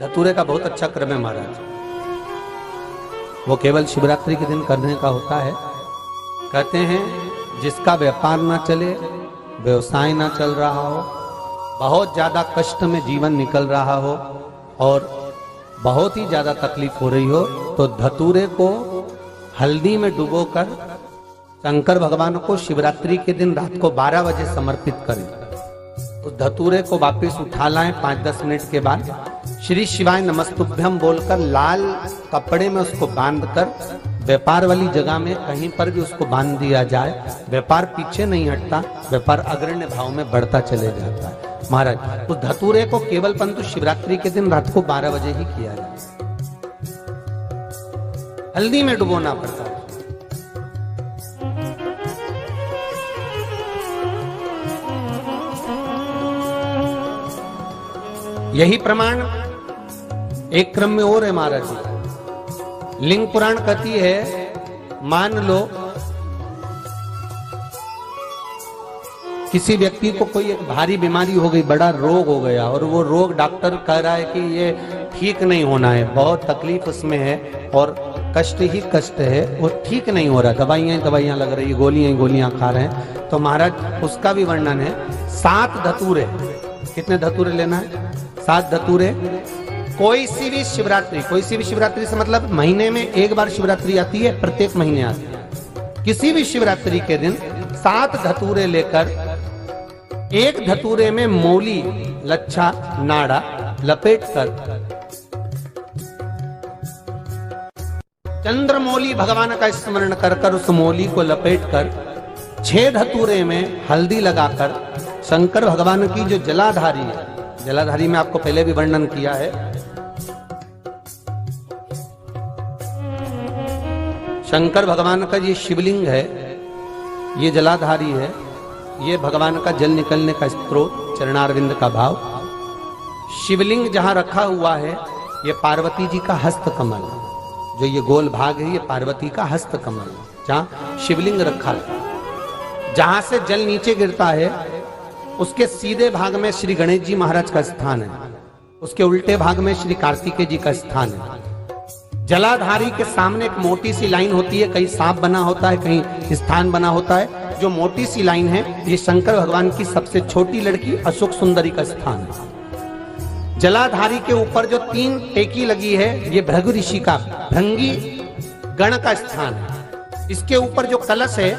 धतूरे का बहुत अच्छा क्रम है महाराज। वो केवल शिवरात्रि के दिन करने का होता है। कहते हैं जिसका व्यापार ना चले, व्यवसाय ना चल रहा हो, बहुत ज्यादा कष्ट में जीवन निकल रहा हो और बहुत ही ज्यादा तकलीफ हो रही हो, तो धतूरे को हल्दी में डुबोकर शंकर भगवान को शिवरात्रि के दिन रात को 12 बजे समर्पित करें। तो धतूरे को वापस उठा लाएं 5-10 मिनट के बाद, श्री शिवाय नमस्तुभ्यम बोलकर लाल कपड़े में उसको बांधकर व्यापार वाली जगह में कहीं पर भी उसको बांध दिया जाए। व्यापार पीछे नहीं हटता, व्यापार अग्रण्य भाव में बढ़ता चले जाता है। महाराज उस धतूरे को केवल परंतु शिवरात्रि के दिन रात को 12 बजे ही किया जाए, हल्दी में डुबोना पड़ता है। यही प्रमाण एक क्रम में और है महाराज जी। लिंग पुराण कहती है, मान लो किसी व्यक्ति को कोई एक भारी बीमारी हो गई, बड़ा रोग हो गया और वो रोग डॉक्टर कह रहा है कि ये ठीक नहीं होना है, बहुत तकलीफ उसमें है और कष्ट ही कष्ट है, वो ठीक नहीं हो रहा, दवाइयां लग रही, गोलियां खा रहे हैं। तो महाराज उसका भी वर्णन है। 7 धतूरे, कितने धतूरे लेना है? 7 धतूरे। कोई सी भी शिवरात्रि से मतलब महीने में एक बार शिवरात्रि आती है, प्रत्येक महीने आती है। किसी भी शिवरात्रि के दिन 7 धतूरे लेकर, एक धतूरे में मौली, लच्छा, नाड़ा लपेटकर चंद्रमौली भगवान का स्मरण कर उस मौली को लपेटकर 6 धतूरे में हल्दी लगाकर शंकर भगवान की जो जलाधारी है, जलाधारी में आपको पहले भी वर्णन किया है, शंकर भगवान का ये शिवलिंग है, ये जलाधारी है, ये भगवान का जल निकलने का स्त्रोत, चरणारविंद का भाव। शिवलिंग जहां रखा हुआ है ये पार्वती जी का हस्त कमल, जो ये गोल भाग है ये पार्वती का हस्त कमल, जहां शिवलिंग रखा है। जहां से जल नीचे गिरता है उसके सीधे भाग में श्री गणेश जी महाराज का स्थान है, उसके उल्टे भाग में श्री कार्तिकेय जी का स्थान है। जलाधारी के सामने एक मोटी सी लाइन होती है, कहीं सांप बना होता है, कहीं स्थान बना होता है। जो मोटी सी लाइन है ये शंकर भगवान की सबसे छोटी लड़की अशोक सुंदरी का स्थान है। जलाधारी के ऊपर जो 3 टेकी लगी है ये भृगु ऋषि का, भृंगी गण का स्थान है। इसके ऊपर जो कलश है,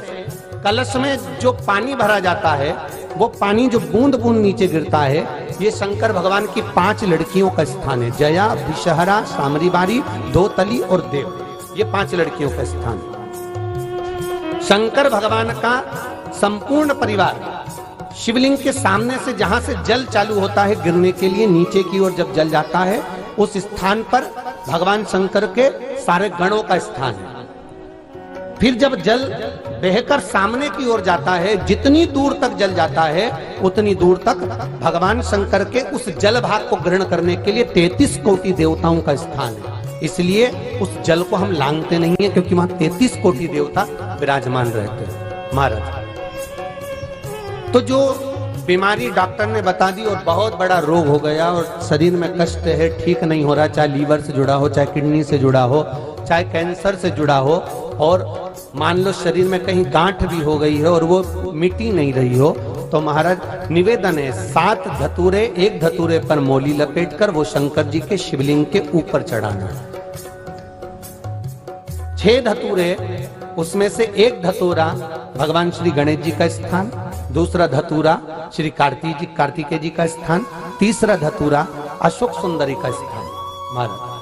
कलश में जो पानी भरा जाता है वो पानी जो बूंद बूंद नीचे गिरता है, ये शंकर भगवान की 5 लड़कियों का स्थान है। जया, विषहरा, सामरीबारी, धोतली और देव, ये 5 लड़कियों का स्थान है। शंकर भगवान का संपूर्ण परिवार शिवलिंग के सामने से, जहां से जल चालू होता है गिरने के लिए नीचे की ओर जब जल जाता है, उस स्थान पर भगवान शंकर के सारे गणों का स्थान है। फिर जब जल बहकर सामने की ओर जाता है, जितनी दूर तक जल जाता है उतनी दूर तक भगवान शंकर के उस जल भाग को ग्रहण करने के लिए 33 कोटि देवताओं का स्थान है। इसलिए उस जल को हम लांघते नहीं है, क्योंकि वहां 33 कोटि देवता विराजमान रहते हैं महाराज। तो जो बीमारी डॉक्टर ने बता दी और बहुत बड़ा रोग हो गया और शरीर में कष्ट है, ठीक नहीं हो रहा, चाहे लीवर से जुड़ा हो, चाहे किडनी से जुड़ा हो, चाहे कैंसर से जुड़ा हो, और मान लो शरीर में कहीं गांठ भी हो गई है और वो मिटी नहीं रही हो, तो महाराज निवेदन है 7 धतूरे, एक धतूरे पर मौली लपेटकर वो शंकर जी के शिवलिंग के ऊपर चढ़ाना। 6 धतूरे, उसमें से एक धतूरा भगवान श्री गणेश जी का स्थान, दूसरा धतूरा श्री कार्तिकेय जी का स्थान, तीसरा धतूरा अशोक सुंदरी का स्थान। महाराज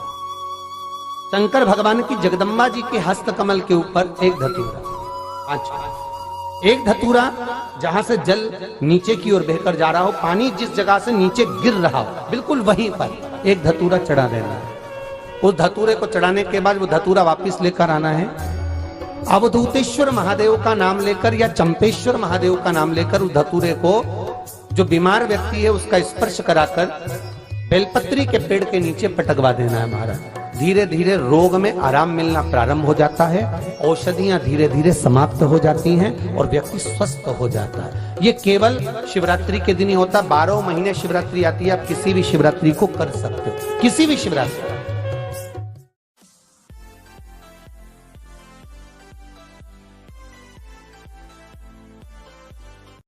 शंकर भगवान की जगदम्बा जी के हस्त कमल के ऊपर एक धतूरा। अच्छा, एक धतूरा जहां से जल नीचे की ओर बहकर जा रहा हो, पानी जिस जगह से नीचे गिर रहा हो बिल्कुल वहीं पर एक धतूरा चढ़ा देना है। उस धतूरे को चढ़ाने के बाद वो धतूरा वापस लेकर आना है। अवधूतेश्वर महादेव का नाम लेकर या चंपेश्वर महादेव का नाम लेकर उस धतूरे को, जो बीमार व्यक्ति है उसका स्पर्श कराकर बेलपत्री के पेड़ के नीचे पटकवा देना है महाराज। धीरे धीरे रोग में आराम मिलना प्रारंभ हो जाता है, औषधियां धीरे धीरे समाप्त हो जाती हैं और व्यक्ति स्वस्थ हो जाता है। ये केवल शिवरात्रि के दिन ही होता। 12 महीने शिवरात्रि आती है, आप किसी भी शिवरात्रि को कर सकते हो, किसी भी शिवरात्रि।